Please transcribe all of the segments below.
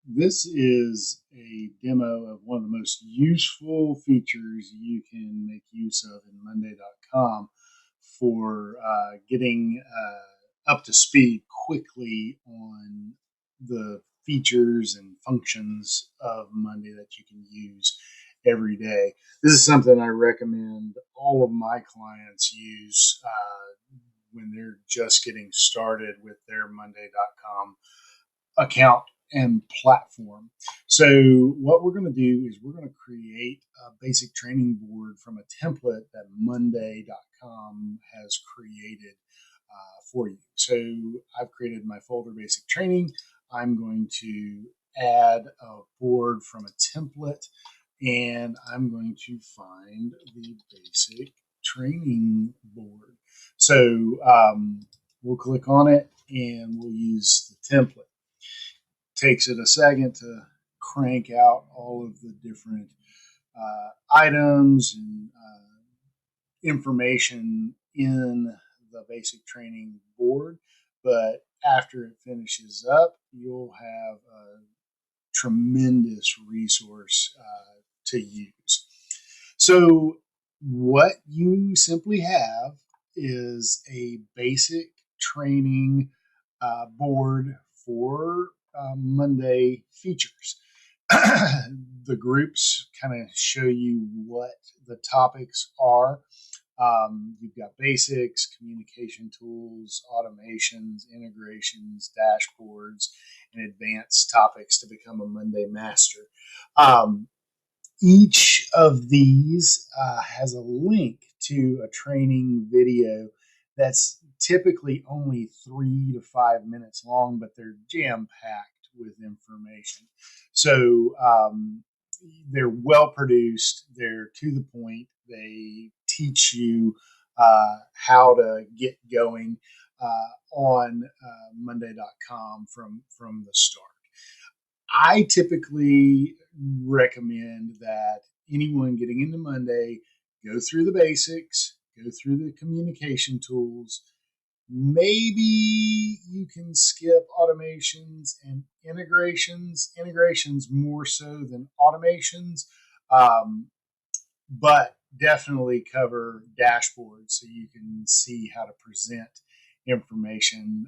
This is a demo of one of the most useful features you can make use of in Monday.com for getting up to speed quickly on the features and functions of Monday that you can use every day. This is something I recommend all of my clients use when they're just getting started with their Monday.com account and platform. So what we're going to do is we're going to create a basic training board from a template that Monday.com has created for you. So I've created my folder basic training. I'm going to add a board from a template, and I'm going to find the basic training board. So we'll click on it and we'll use the template. Takes it a second to crank out all of the different items and information in the basic training board. But after it finishes up, you'll have a tremendous resource to use. So, what you simply have is a basic training board for Monday features. The groups kind of show you what the topics are. You've got basics, communication tools, automations, integrations, dashboards, and advanced topics to become a Monday master. Each of these has a link to a training video that's typically only 3 to 5 minutes long, but they're jam packed with information. So they're well produced, they're to the point, they teach you how to get going on Monday.com from the start. I typically recommend that anyone getting into Monday go through the basics, go through the communication tools. Maybe you can skip automations and integrations more so than automations, um, but definitely cover dashboards so you can see how to present information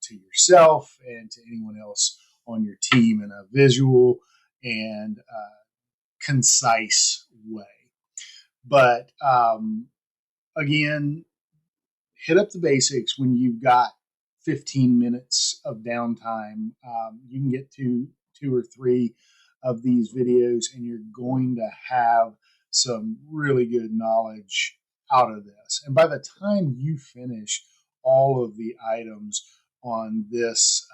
to yourself and to anyone else on your team in a visual and concise way. But again, hit up the basics when you've got 15 minutes of downtime. You can get to 2 or 3 of these videos, and you're going to have some really good knowledge out of this. And by the time you finish all of the items on this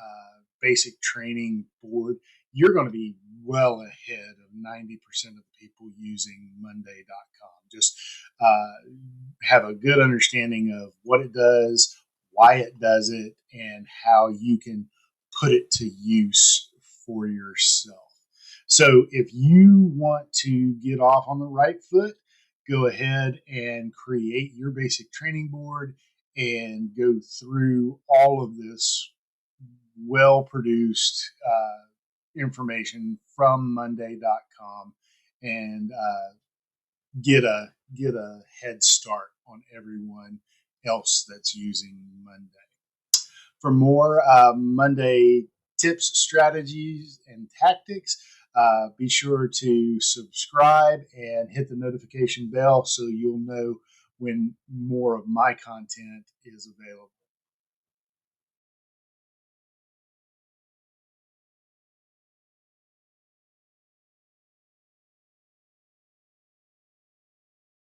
basic training board, you're going to be well ahead of 90% of the people using Monday.com. Just have a good understanding of what it does, why it does it, and how you can put it to use for yourself. So if you want to get off on the right foot, go ahead and create your basic training board and go through all of this well produced information from Monday.com and get a head start on everyone else that's using Monday. For more Monday tips, strategies, and tactics, be sure to subscribe and hit the notification bell so you'll know when more of my content is available.